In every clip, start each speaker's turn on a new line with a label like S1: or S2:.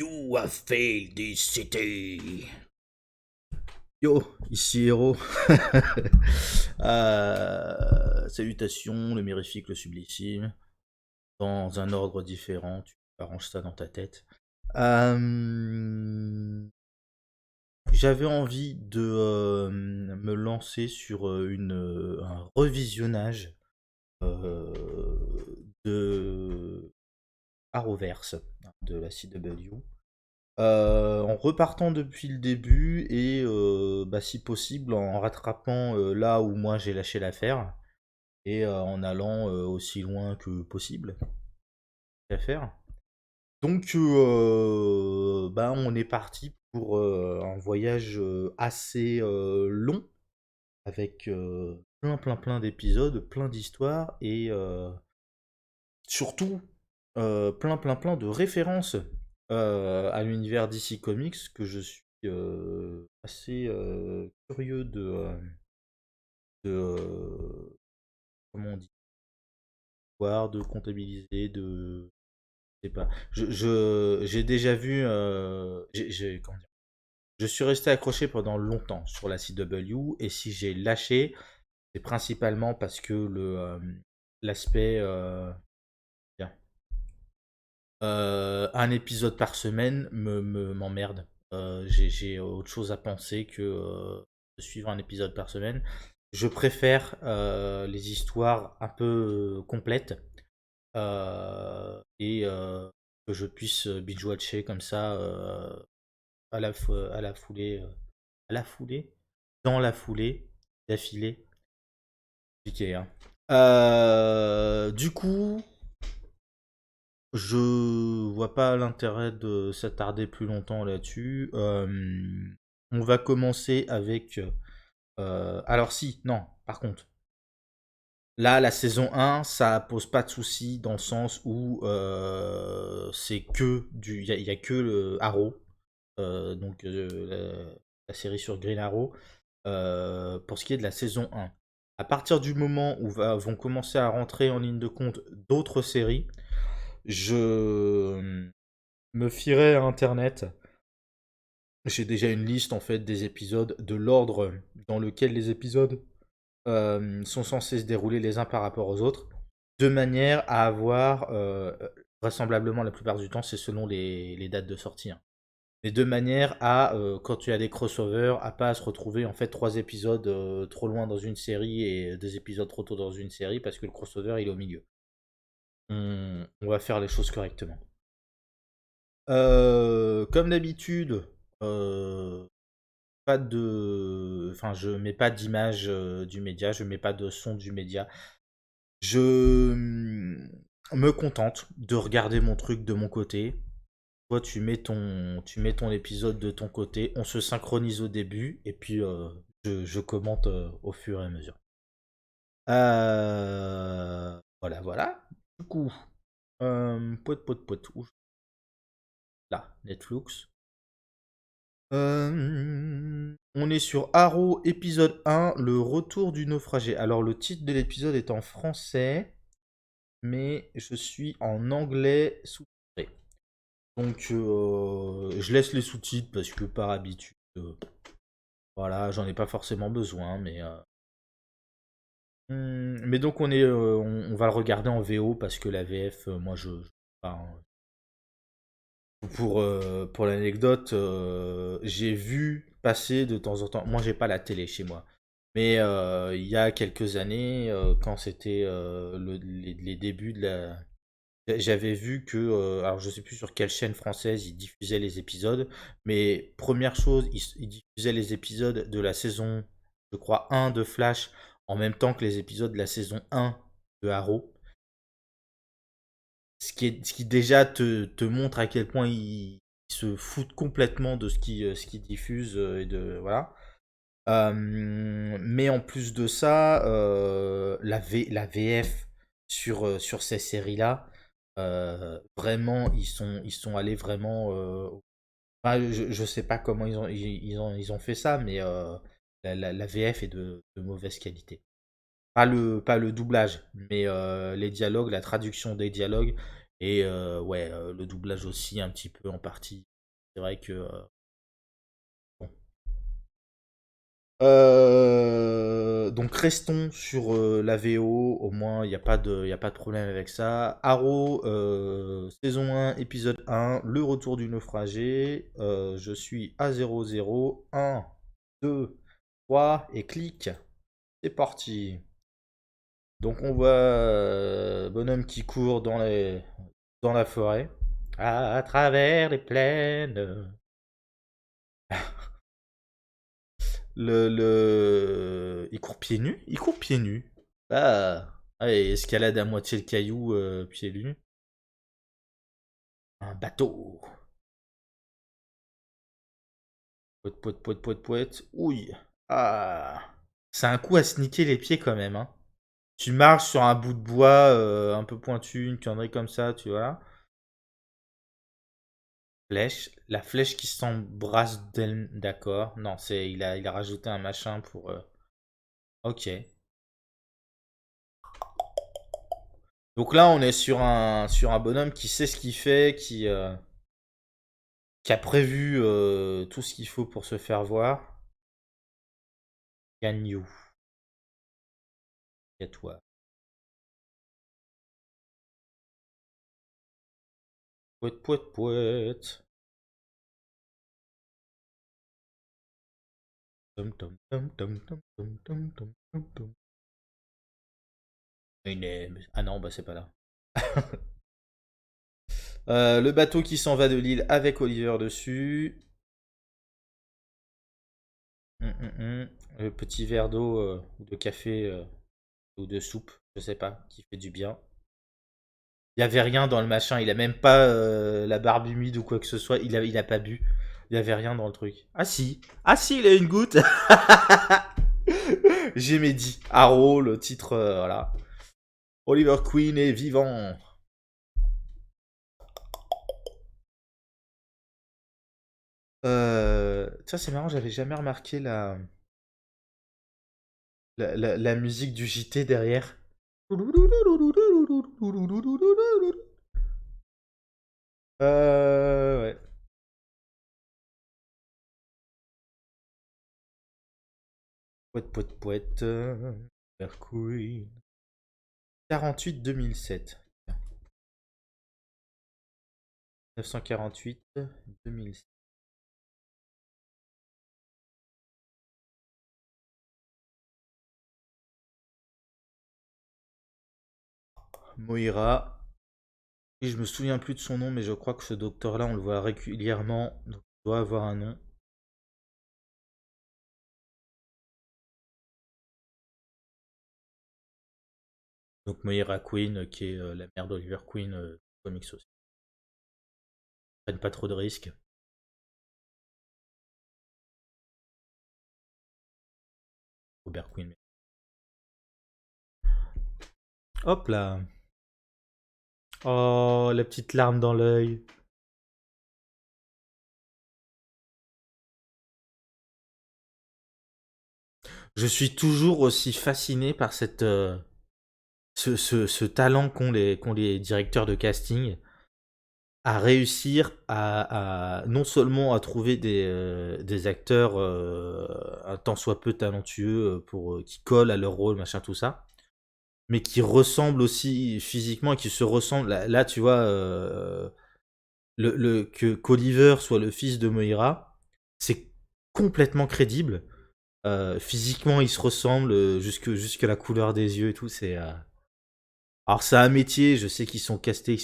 S1: You have failed this city. Yo, ici Héros. Salutations, le mirifique, le sublissime. Dans un ordre différent, tu arranges ça dans ta tête. J'avais envie de me lancer sur un revisionnage de Arrowverse, de la CW. En repartant depuis le début et si possible en rattrapant là où moi j'ai lâché l'affaire et en allant aussi loin que possible l'affaire. Donc on est parti pour un voyage assez long avec plein d'épisodes, plein d'histoires et surtout plein de références à l'univers DC Comics que je suis assez curieux de comment on dit, voir, de comptabiliser, je sais pas. J'ai déjà vu, comment dire, je suis resté accroché pendant longtemps sur la CW et si j'ai lâché, c'est principalement parce que l'aspect un épisode par semaine m'emmerde. J'ai autre chose à penser que de suivre un épisode par semaine. Je préfère les histoires un peu complètes et que je puisse binge-watcher comme ça à la foulée, à la foulée, dans la foulée, d'affilée. Compliqué, hein. Du coup, je vois pas l'intérêt de s'attarder plus longtemps là-dessus. On va commencer avec. Alors si, non, par contre. Là, la saison 1, ça pose pas de soucis dans le sens où c'est que du. Il y a que le Arrow, donc la série sur Green Arrow, pour ce qui est de la saison 1. À partir du moment où vont commencer à rentrer en ligne de compte d'autres séries, je me fierai à Internet. J'ai déjà une liste en fait des épisodes, de l'ordre dans lequel les épisodes sont censés se dérouler les uns par rapport aux autres, de manière à avoir, vraisemblablement la plupart du temps, c'est selon les dates de sortie, hein. Mais de manière à, quand tu as des crossovers, à pas se retrouver en fait 3 épisodes trop loin dans une série et 2 épisodes trop tôt dans une série parce que le crossover il est au milieu. On va faire les choses correctement. Comme d'habitude, euh, pas de, enfin, je mets pas d'image du média, je mets pas de son du média. Je me contente de regarder mon truc de mon côté. Toi, tu mets ton épisode de ton côté, on se synchronise au début et puis je commente au fur et à mesure. Voilà. Du coup, pote, où là, Netflix. On est sur Arrow épisode 1, le retour du naufragé. Alors le titre de l'épisode est en français, mais je suis en anglais sous-titré. Donc je laisse les sous-titres parce que par habitude, voilà, j'en ai pas forcément besoin, mais donc on va le regarder en VO parce que la VF, moi enfin, pour l'anecdote, j'ai vu passer de temps en temps. Moi, j'ai pas la télé chez moi. Mais il y a quelques années, quand c'était les débuts de la. J'avais vu que. Alors, je sais plus sur quelle chaîne française ils diffusaient les épisodes. Mais première chose, ils diffusaient les épisodes de la saison, je crois, 1 de Flash en même temps que les épisodes de la saison 1 de Arrow. Ce qui déjà te montre à quel point ils se foutent complètement de ce qu'ils diffusent et de voilà. Mais en plus de ça, la VF sur ces séries-là, vraiment, ils sont allés vraiment. Je sais pas comment ils ont fait ça, mais la VF est de mauvaise qualité. Pas le doublage, mais les dialogues, la traduction des dialogues et ouais, le doublage aussi un petit peu en partie. C'est vrai que bon. Donc restons sur la VO, au moins il n'y a pas y a pas de problème avec ça. Arrow, saison 1, épisode 1, le retour du naufragé. Je suis à 00, 1, 2, 3 et clic. C'est parti. Donc on voit bonhomme qui court dans la forêt, à travers les plaines. Il court pieds nus. Il court pieds nus. Ah, escalade à moitié le caillou, pieds nus. Un bateau. Poète, poète, poète, poète, poète. Ouille. Ah. C'est un coup à se niquer les pieds quand même, hein. Tu marches sur un bout de bois un peu pointu, une connerie comme ça, tu vois. Flèche. La flèche qui s'embrasse d'elle. D'accord. Non, il a rajouté un machin pour. Ok. Donc là, on est sur un bonhomme qui sait ce qu'il fait, qui a prévu tout ce qu'il faut pour se faire voir. Ganyu, à toi. Pouet, pouet, pouet. Tom, tom, tom, tom, tom, tom, tom, tom, tom, tom. Ah non, bah c'est pas là. Le bateau qui s'en va de l'île avec Oliver dessus. Le petit verre d'eau ou de café ou de soupe, je sais pas, qui fait du bien. Il y avait rien dans le machin, il a même pas la barbe humide ou quoi que ce soit, il a pas bu. Il y avait rien dans le truc. Ah si, ah si, il a une goutte. J'ai médit. Arrow, le titre, voilà. Oliver Queen est vivant. Tiens, c'est marrant, j'avais jamais remarqué la musique du JT derrière. Ouais. Poète, poète, poète. Mercury. 48-2007. 948-2007. Moira. Et je me souviens plus de son nom, mais je crois que ce docteur-là, on le voit régulièrement. Donc, il doit avoir un nom. Donc Moira Queen, qui est la mère d'Oliver Queen, comics aussi. Prennent pas trop de risques. Robert Queen. Hop là. Oh, la petite larme dans l'œil. Je suis toujours aussi fasciné par ce talent qu'ont les directeurs de casting à réussir non seulement à trouver des acteurs un tant soit peu talentueux qui collent à leur rôle, machin, tout ça, mais qui ressemblent aussi physiquement et qui se ressemblent. Là, tu vois, que qu'Oliver soit le fils de Moira, c'est complètement crédible. Physiquement, ils se ressemblent jusque la couleur des yeux et tout. Alors, c'est un métier, je sais qu'ils sont castés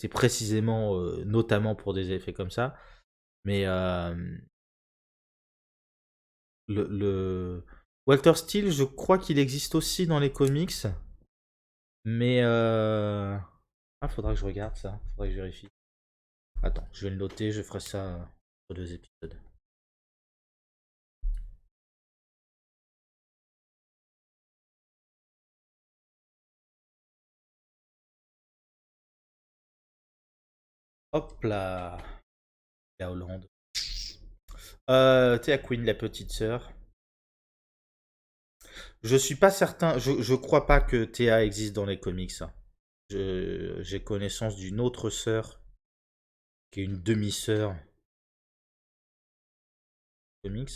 S1: précisément, notamment pour des effets comme ça. Mais le Walter Steele, je crois qu'il existe aussi dans les comics. Mais faudra que je regarde ça. Faudra que je vérifie. Attends, je vais le noter, je ferai ça pour 2 épisodes. Hop là. La Hollande. Théa Queen, la petite sœur. Je suis pas certain, je crois pas que Théa existe dans les comics, hein. J'ai connaissance d'une autre sœur qui est une demi-sœur. comics.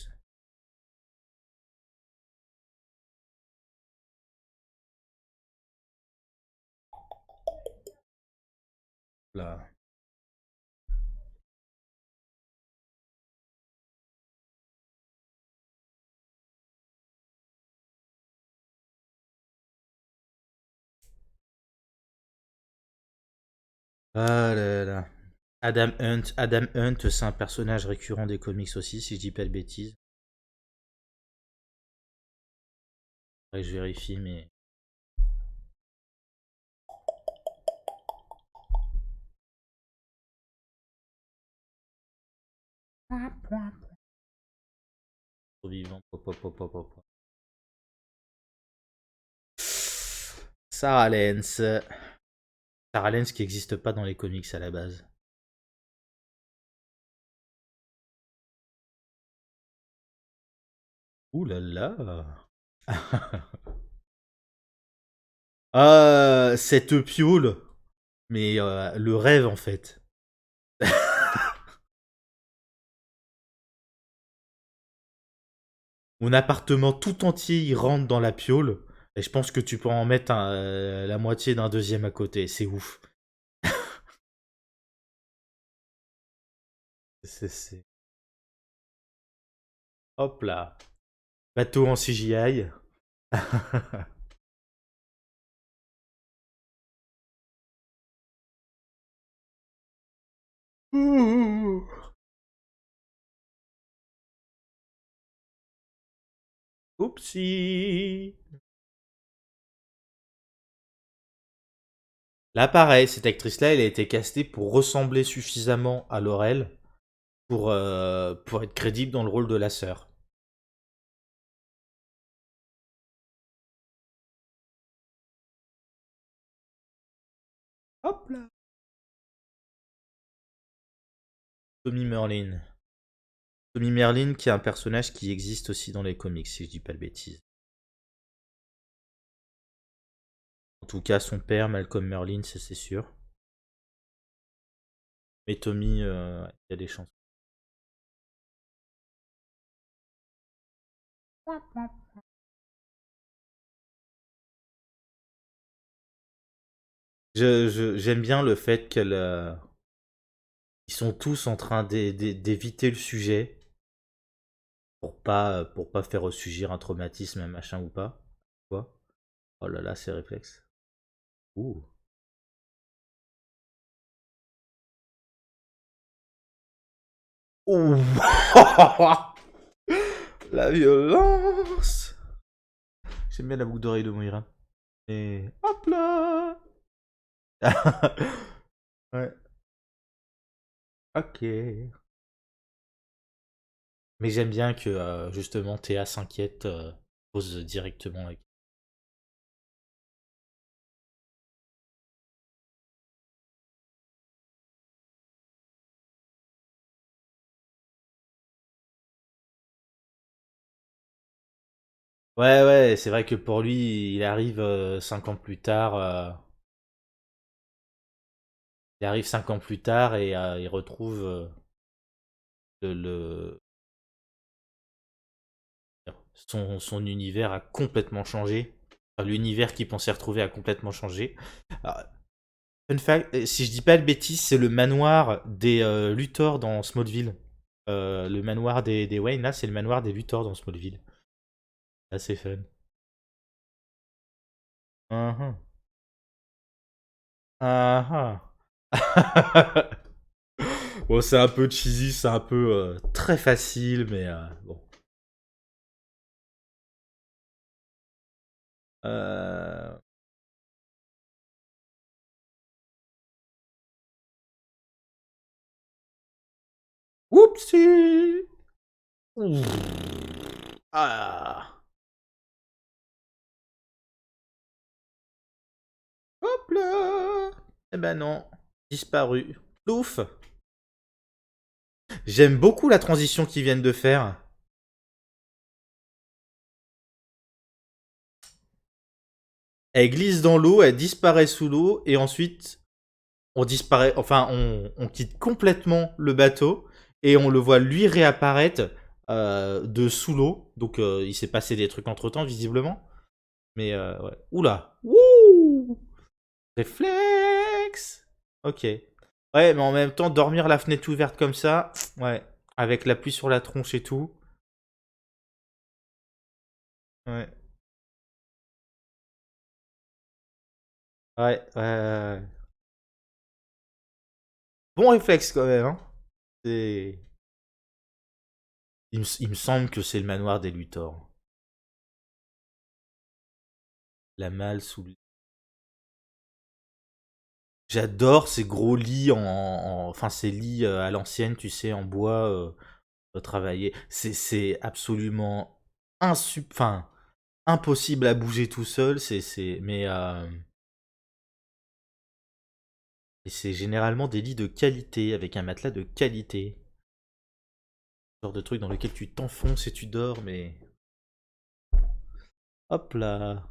S1: Là. Ah là là. Adam Hunt, c'est un personnage récurrent des comics aussi, si je dis pas de bêtises. Faudrait que je vérifie, mais. Survivant, Sarah Lance. Sarah Lance qui n'existe pas dans les comics à la base. Ouh là là. Cette piole. Mais le rêve en fait. Mon appartement tout entier, il rentre dans la piole. Et je pense que tu peux en mettre la moitié d'un deuxième à côté. C'est ouf. C'est. Hop là. Bateau en CGI. Oupsie. Là, pareil, cette actrice-là, elle a été castée pour ressembler suffisamment à Laurel pour être crédible dans le rôle de la sœur. Hop là. Tommy Merlin. Tommy Merlin, qui est un personnage qui existe aussi dans les comics, si je dis pas de bêtises. En tout cas, son père, Malcolm Merlin, c'est sûr. Mais Tommy, il y a des chances. J'aime bien le fait qu'elle. Ils sont tous en train d'éviter le sujet pour pas faire ressurgir un traumatisme, un machin ou pas. Quoi. Oh là là, ces réflexes. Ouh. Ouh. La violence. J'aime bien la boucle d'oreille de Moira. Et hop là. Ouais. Ok. Mais j'aime bien que justement Théa s'inquiète, pose directement avec. Ouais, ouais, c'est vrai que pour lui, il arrive 5 ans plus tard. Il arrive 5 ans plus tard et il retrouve le, son univers a complètement changé. Enfin, l'univers qu'il pensait retrouver a complètement changé. Alors, fun fact, si je dis pas de bêtises, c'est le manoir des Luthor dans Smallville. Le manoir des Wayne, là, c'est le manoir des Luthor dans Smallville. Assez fun. Uh-huh. Uh-huh. Bon, c'est un peu cheesy, c'est un peu très facile, mais bon. Euh... Whoopsie. Ah. Hop là. Eh ben non. Disparu. Ouf. J'aime beaucoup la transition qu'ils viennent de faire. Elle glisse dans l'eau, elle disparaît sous l'eau, et ensuite, on disparaît. Enfin, on quitte complètement le bateau, et on le voit lui réapparaître de sous l'eau. Donc il s'est passé des trucs entre temps, visiblement. Mais ouais. Oula! Wouh! Réflexe! Ok. Ouais, mais en même temps, dormir la fenêtre ouverte comme ça, ouais. Avec la pluie sur la tronche et tout. Ouais. Ouais, ouais, ouais. Bon réflexe quand même, hein. C'est... il me semble que c'est le manoir des Luthor. La malle sous le... J'adore ces gros lits enfin ces lits à l'ancienne, tu sais, en bois travaillé. C'est absolument enfin, impossible à bouger tout seul. Mais et c'est généralement des lits de qualité avec un matelas de qualité. Genre de truc dans lequel tu t'enfonces et tu dors, mais hop là.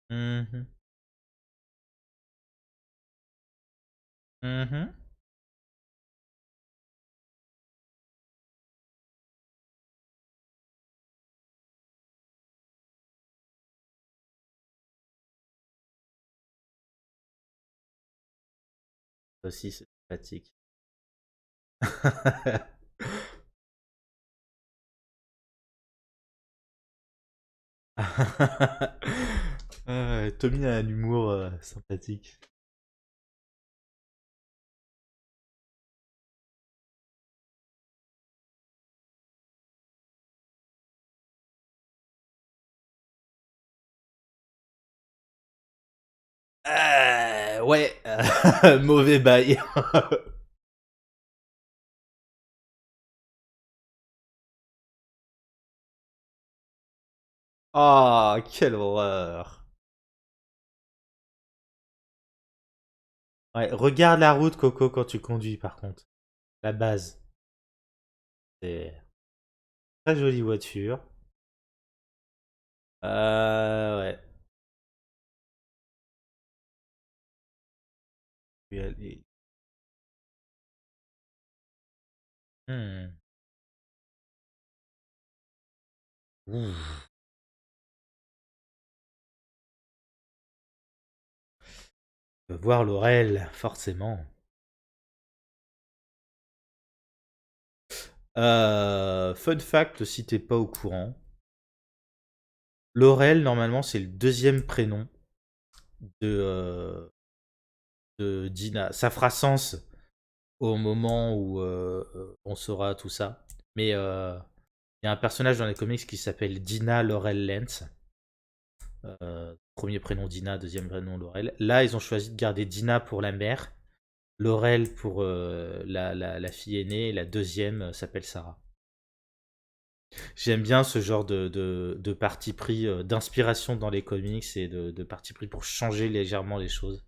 S1: Mhm, mhm. Ça aussi, c'est pratique. Tommy a un humour sympathique. Ouais, mauvais bail. Ah, quelle horreur. Ouais, regarde la route, Coco, quand tu conduis, par contre. La base. C'est une très jolie voiture. Ouais. Puis elle est- Hmm. Ouh. Voir Laurel, forcément. Fun fact, si t'es pas au courant, Laurel, normalement, c'est le deuxième prénom de, de Dina. Ça fera sens au moment où on saura tout ça. Mais il y a un personnage dans les comics qui s'appelle Dina Laurel Lance. Premier prénom Dina, deuxième prénom Laurel. Là, ils ont choisi de garder Dina pour la mère, Laurel pour la fille aînée, et la deuxième s'appelle Sarah. J'aime bien ce genre de parti pris, d'inspiration dans les comics et de parti pris pour changer légèrement les choses.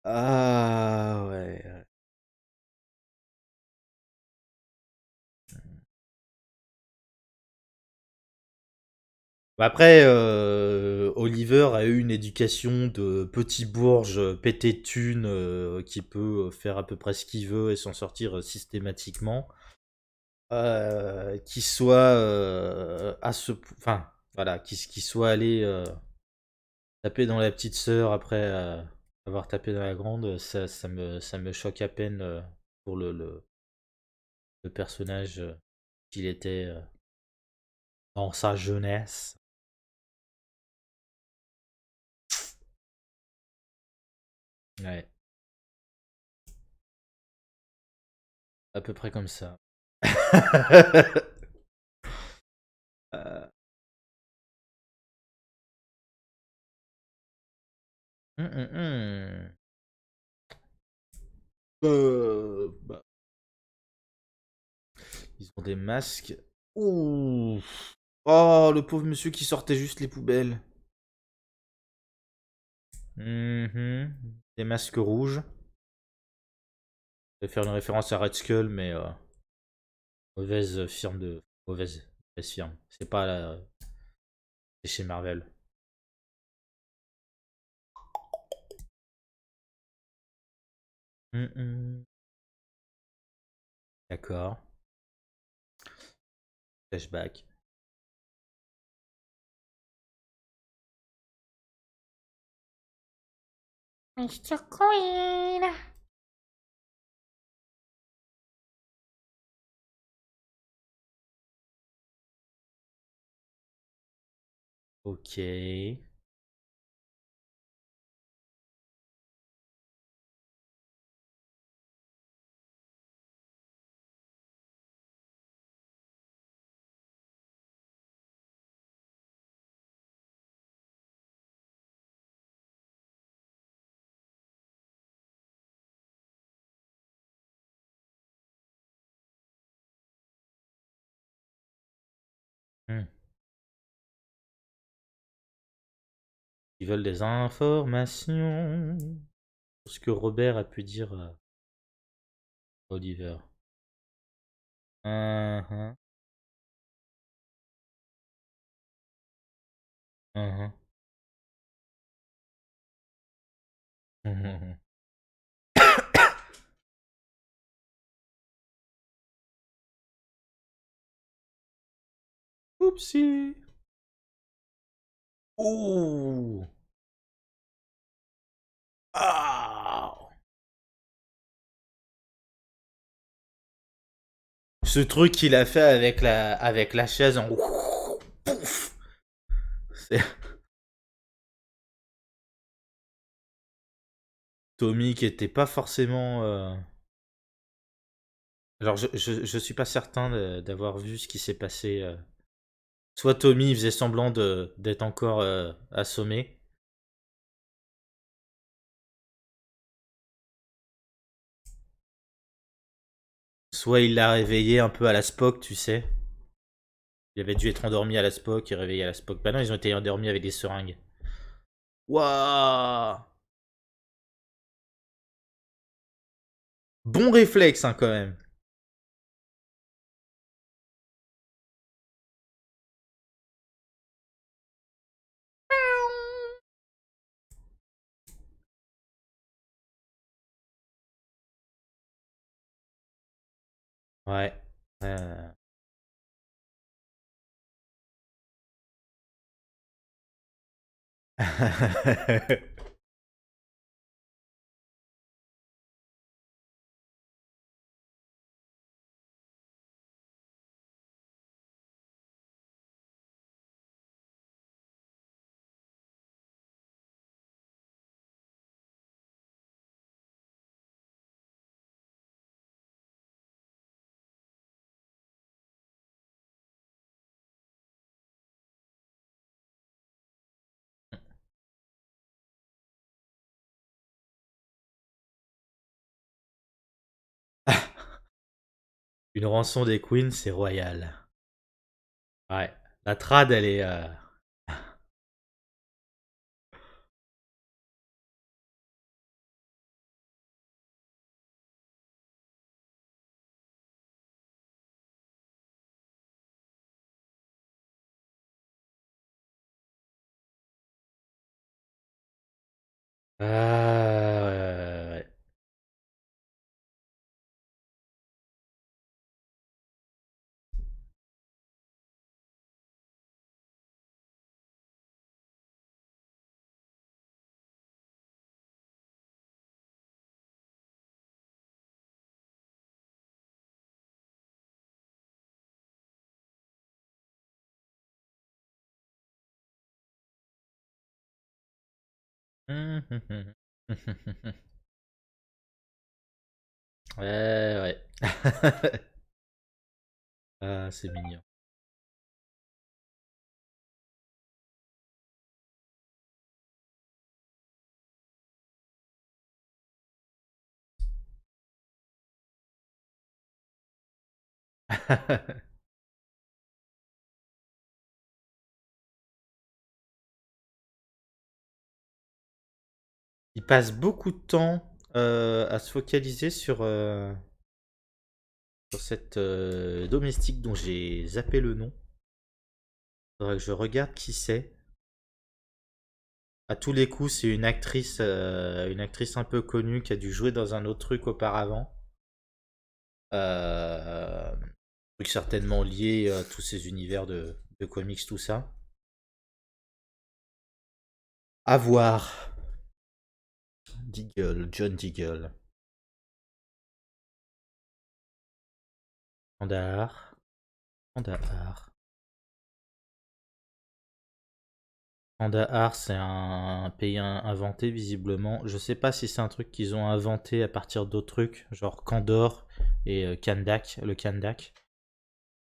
S1: Ah ouais. Ouais. Bah, après, Oliver a eu une éducation de petit bourge pété de thunes qui peut faire à peu près ce qu'il veut et s'en sortir systématiquement. Qui soit enfin voilà, qui soit allé taper dans la petite sœur après avoir tapé dans la grande, ça me choque à peine pour le personnage qu'il était dans sa jeunesse. Ouais, à peu près comme ça. Euh, hum, hum. Bah, ils ont des masques. Ouh. Oh, le pauvre monsieur qui sortait juste les poubelles. Mhm. Des masques rouges. Je vais faire une référence à Red Skull, mais mauvaise firme de. Mauvaise firme. C'est pas la. C'est chez Marvel. D'accord. Flashback.
S2: Mr. Queen.
S1: Ok. Hmm. Ils veulent des informations sur ce que Robert a pu dire à Oliver. Mhm, mhm, mhm. Oupsie. Ouh. Ah. Ce truc qu'il a fait avec la chaise en. Pouf. C'est Tommy qui était pas forcément. Alors je suis pas certain d'avoir vu ce qui s'est passé. Soit Tommy faisait semblant d'être encore assommé. Soit il l'a réveillé un peu à la Spock, tu sais. Il avait dû être endormi à la Spock et réveillé à la Spock. Bah non, ils ont été endormis avec des seringues. Waouh. Bon réflexe, hein, quand même. Ouais. Euh. Une rançon des Queens, c'est royal. Ouais. La trad, elle est. Ouais. Ouais, ouais. Ah, c'est mignon. il passe beaucoup de temps à se focaliser sur cette domestique dont j'ai zappé le nom. Faudrait que je regarde qui c'est. À tous les coups, c'est une actrice un peu connue qui a dû jouer dans un autre truc auparavant. Truc certainement lié à tous ces univers de comics, tout ça. À voir. Diggle, John Diggle. Kandahar. Kandahar. Kandahar, c'est un pays inventé visiblement. Je sais pas si c'est un truc qu'ils ont inventé à partir d'autres trucs, genre Kandor et Kandak, le Kandak.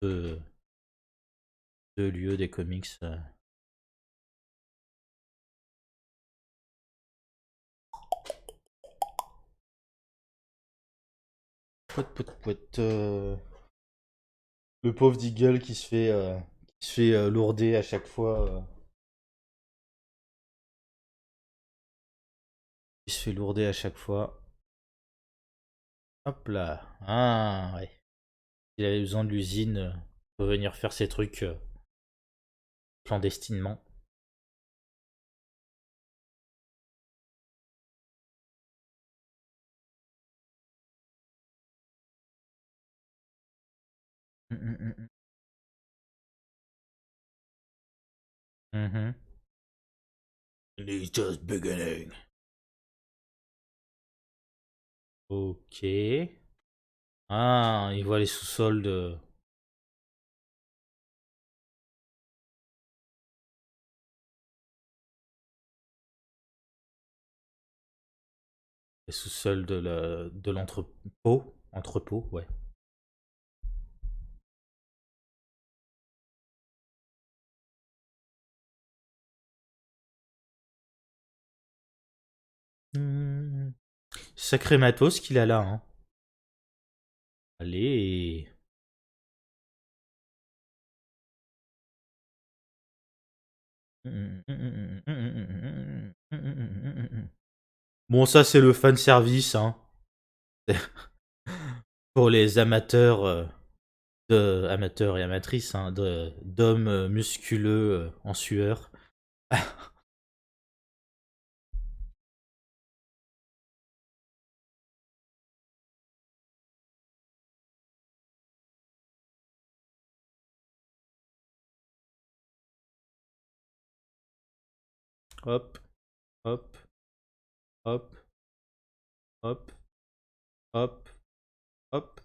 S1: Deux, deux lieux des comics. Le pauvre Deagle qui se fait lourder à chaque fois. Il se fait lourder à chaque fois. Hop là. Ah ouais. Il avait besoin de l'usine pour venir faire ses trucs clandestinement. Mhm. It's just beginning. Ok. Ah, il voit les sous-sols de. Les sous-sols de l'entrepôt. Entrepôt, ouais. Hmm. Sacré matos qu'il a là, hein. Allez. Bon, ça, c'est le fan service, hein. Pour les amateurs, amateurs et amatrices, hein, d'hommes musculeux en sueur. Hop, hop, hop, hop, hop, hop.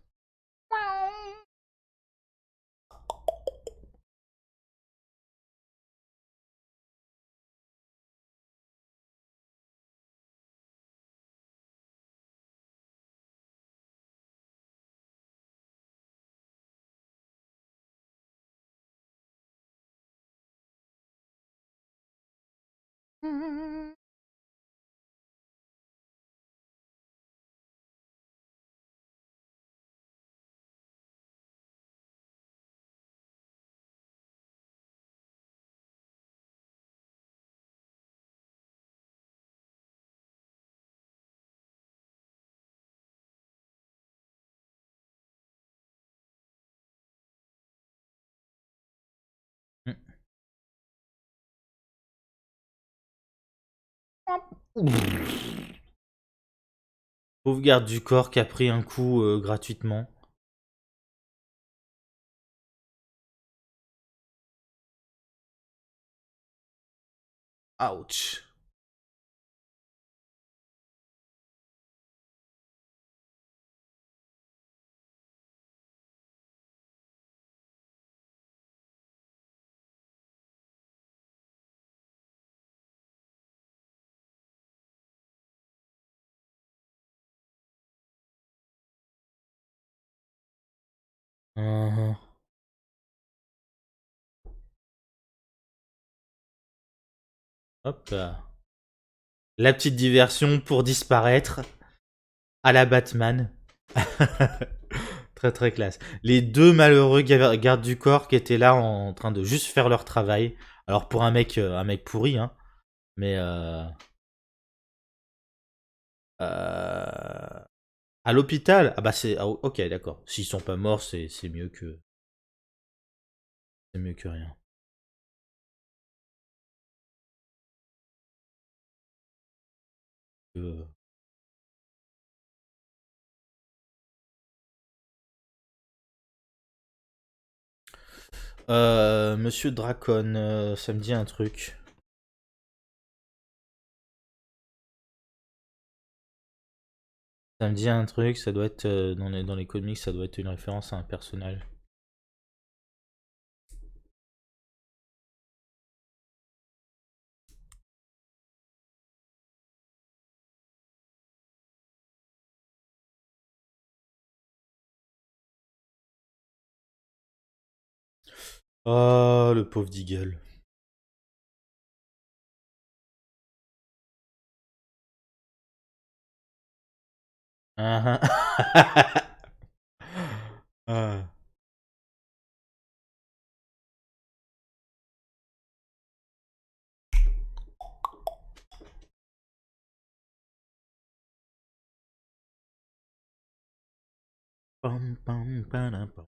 S1: Pauvre garde du corps qui a pris un coup gratuitement. Ouch. Mhm. Hop là. La petite diversion pour disparaître à la Batman. Très très classe. Les deux malheureux gardes du corps qui étaient là en train de juste faire leur travail. Alors pour un mec pourri, hein. Mais À l'hôpital? Ah bah c'est... ah, ok, d'accord. S'ils sont pas morts, c'est mieux que... C'est mieux que rien. Euh, Monsieur Dracon, ça me dit un truc. Ça me dit un truc, ça doit être dans les comics, ça doit être une référence à un personnage. Oh, le pauvre Deagle. Ah, ah. Ah. Pam, pam, pam, pam.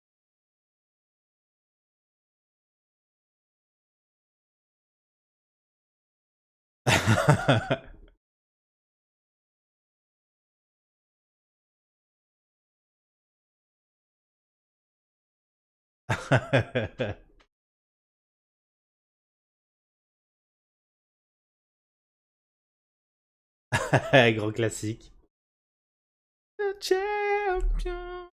S1: Grand classique. Le champion.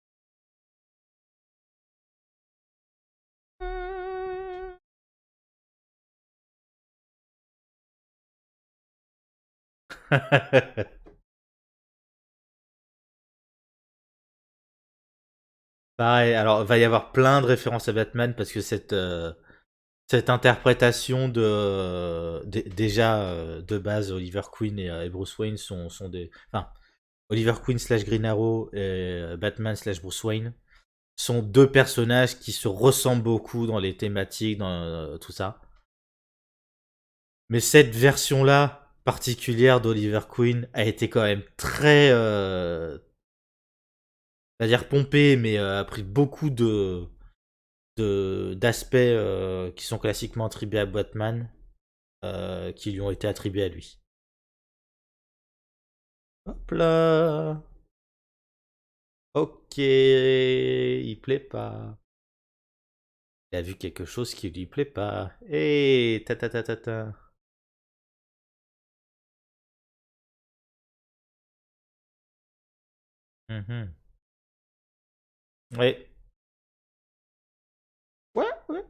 S1: Pareil, alors il va y avoir plein de références à Batman parce que cette interprétation déjà de base Oliver Queen et Bruce Wayne sont des... Enfin, Oliver Queen slash Green Arrow et Batman slash Bruce Wayne sont deux personnages qui se ressemblent beaucoup dans les thématiques, dans tout ça. Mais cette version-là particulière d'Oliver Queen a été quand même très... c'est-à-dire pompée, mais a pris beaucoup d'aspects qui sont classiquement attribués à Batman, qui lui ont été attribués à lui. Hop là. Ok, il plaît pas. Il a vu quelque chose qui lui plaît pas. Et ta ta ta ta ta. Mhm. Ouais. Ouais, ouais,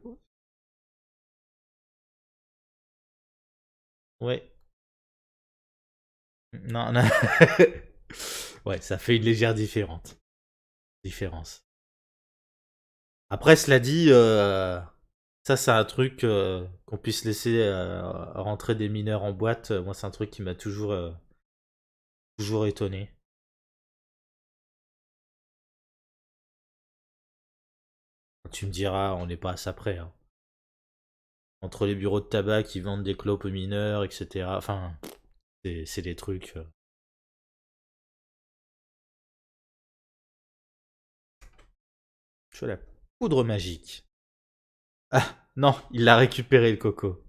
S1: ouais. Non, non. Ouais, ça fait une légère différence. Après, cela dit, ça c'est un truc qu'on puisse laisser rentrer des mineurs en boîte. Moi, c'est un truc qui m'a toujours étonné. Tu me diras, on n'est pas à ça près, hein. Entre les bureaux de tabac qui vendent des clopes aux mineurs, etc. Enfin, c'est des trucs. Je fais la poudre magique. Ah, non, il l'a récupéré le coco.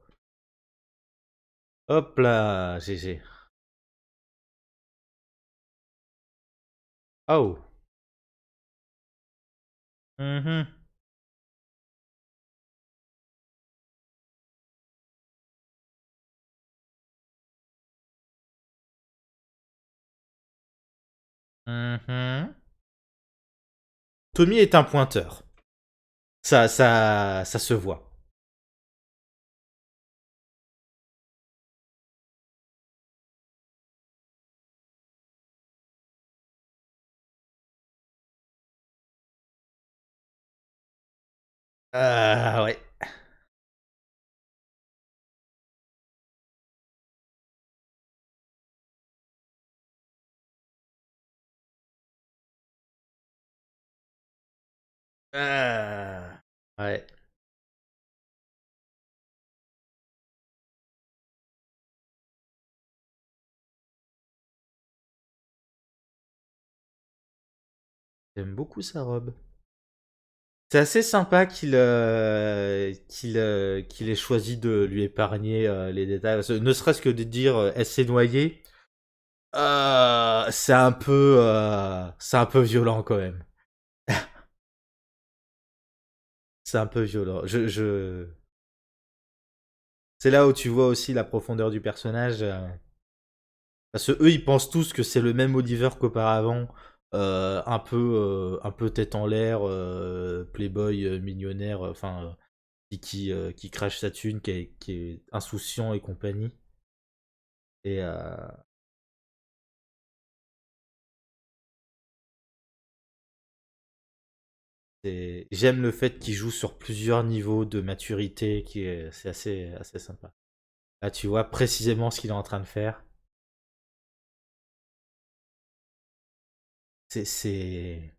S1: Hop là, GG. Oh. Mhm. Mhm. Tommy est un pointeur. Ça se voit. Ouais. Ouais. J'aime beaucoup sa robe. C'est assez sympa qu'il ait choisi de lui épargner les détails. Ne serait-ce que de dire elle s'est noyée, c'est un peu violent quand même. C'est un peu violent. C'est là où tu vois aussi la profondeur du personnage. Parce que eux, ils pensent tous que c'est le même Oliver qu'auparavant. Un peu tête en l'air, playboy, millionnaire, qui crache sa thune, qui est insouciant et compagnie. Et j'aime le fait qu'il joue sur plusieurs niveaux de maturité, c'est assez sympa. Là, tu vois précisément ce qu'il est en train de faire. C'est.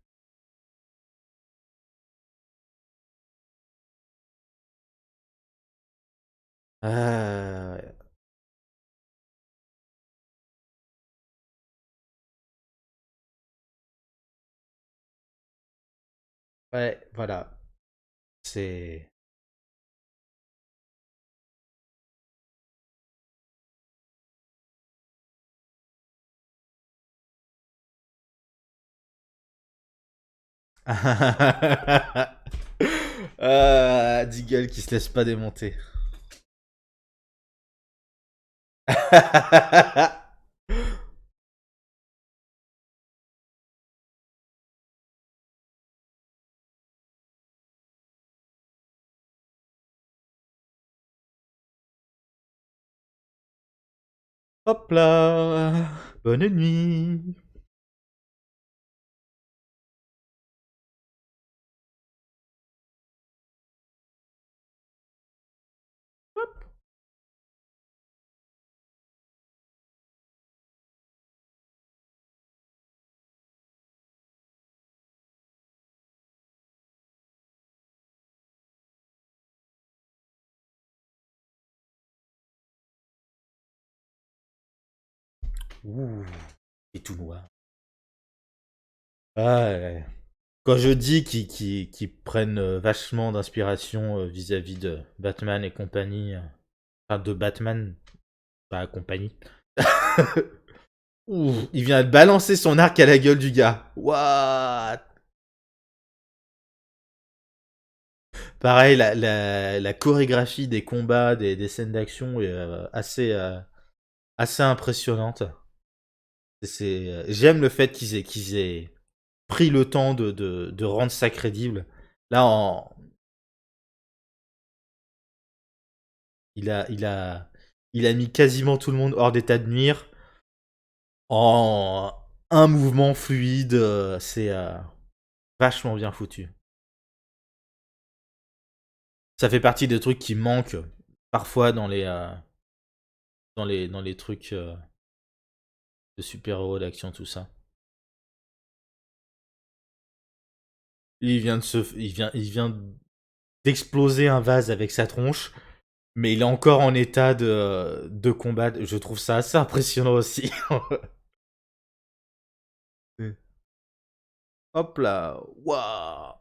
S1: Ah, ouais, voilà. C'est. Deagle qui se laisse pas démonter. Hop là. Bonne nuit. Ouh, c'est tout noir. Ah, ouais. Quand je dis qu'ils prennent vachement d'inspiration vis-à-vis de Batman et compagnie, enfin de Batman, pas compagnie. Ouh, il vient de balancer son arc à la gueule du gars. What? Pareil, la chorégraphie des combats, des scènes d'action est assez impressionnante. J'aime le fait qu'ils aient pris le temps de rendre ça crédible. Là, il a, il a, il a mis quasiment tout le monde hors d'état de nuire en un mouvement fluide. C'est vachement bien foutu. Ça fait partie des trucs qui manquent parfois dans les trucs de super-héros, d'action, tout ça. Il vient d'exploser un vase avec sa tronche, mais il est encore en état de combat. Je trouve ça assez impressionnant aussi. Hop là, waouh.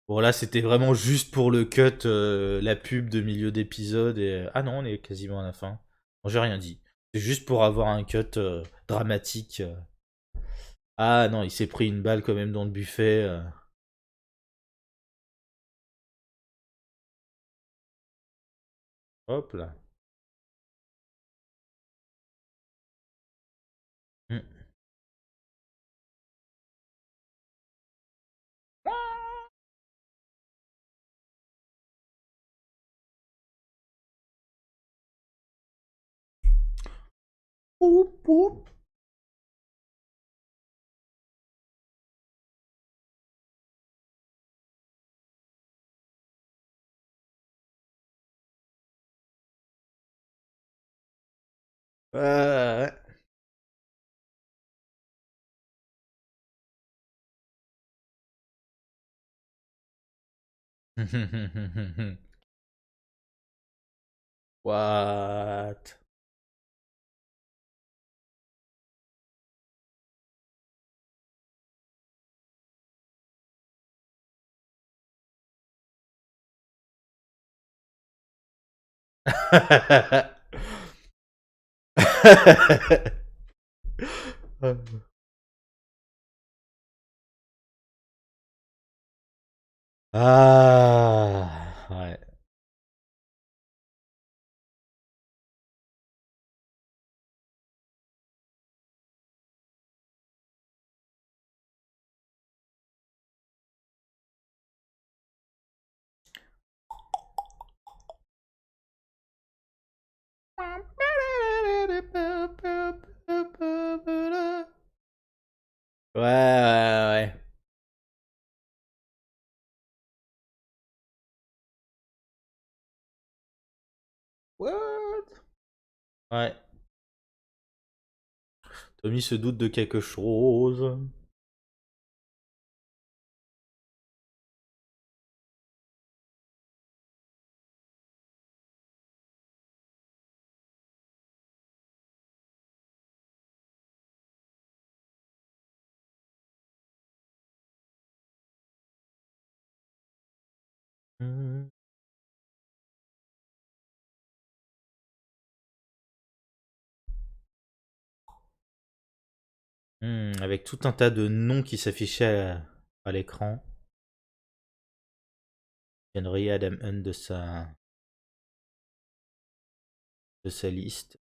S1: Bon là c'était vraiment juste pour le cut, la pub de milieu d'épisode et ah non on est quasiment à la fin. Bon, j'ai rien dit. C'est juste pour avoir un cut dramatique. Ah non il s'est pris une balle quand même dans le buffet. Hop là. Hmm. Poup, poup. Ouais. What? Ah, ouais. Ouais, ouais, ouais. What? Ouais. Tommy se doute de quelque chose. Hmm. Avec tout un tas de noms qui s'affichaient à l'écran. Henry Adam Hunt de sa liste.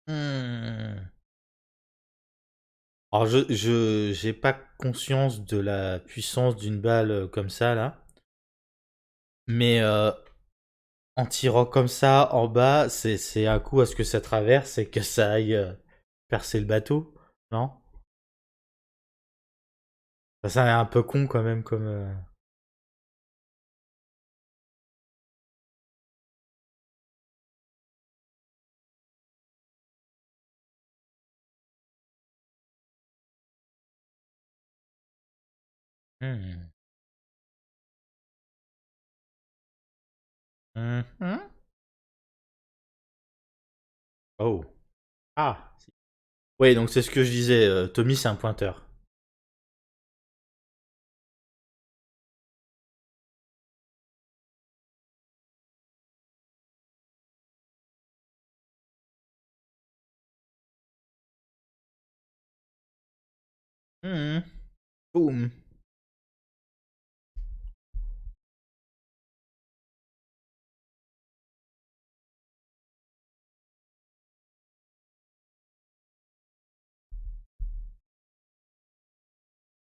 S1: Hmm. Alors j'ai pas conscience de la puissance d'une balle comme ça là, mais en tirant comme ça en bas, c'est un coup à ce que ça traverse et que ça aille percer le bateau, non? Ça est un peu con quand même comme. Hmm. Mhm. Oh. Ah. Oui, donc c'est ce que je disais. Tommy, c'est un pointeur. Mhm. Boum.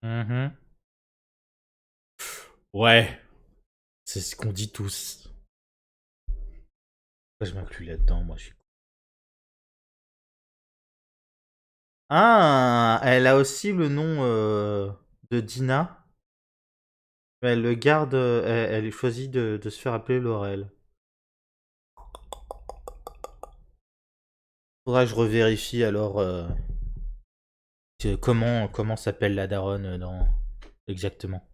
S1: Mhm. Ouais, c'est ce qu'on dit tous. Pourquoi je m'inclus là-dedans, moi je suis. Ah, elle a aussi le nom de Dina. Mais elle le garde, elle choisit de se faire appeler Laurel. Faudra que je revérifie alors comment s'appelle la daronne dans exactement.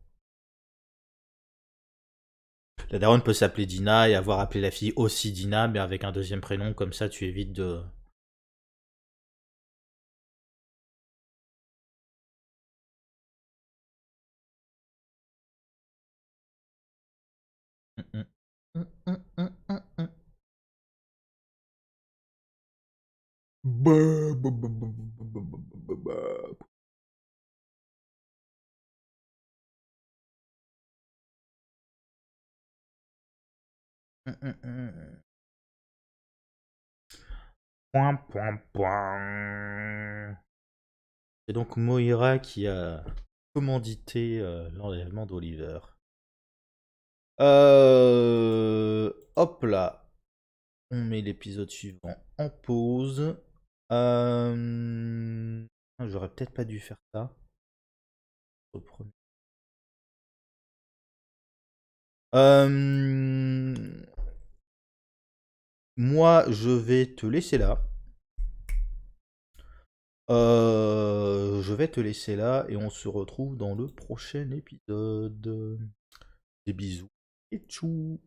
S1: La daronne peut s'appeler Dina et avoir appelé la fille aussi Dina, mais avec un deuxième prénom, comme ça tu évites de. Mm, mm, mm, mm, mm, mm. Bah, bah, bah, bah, bah, bah, bah, bah, bah. Point, point, point. C'est donc Moira qui a commandité l'enlèvement d'Oliver. Hop là. On met l'épisode suivant en pause. J'aurais peut-être pas dû faire ça. Au premier. Moi, je vais te laisser là. Je vais te laisser là et on se retrouve dans le prochain épisode. Des bisous et tchou.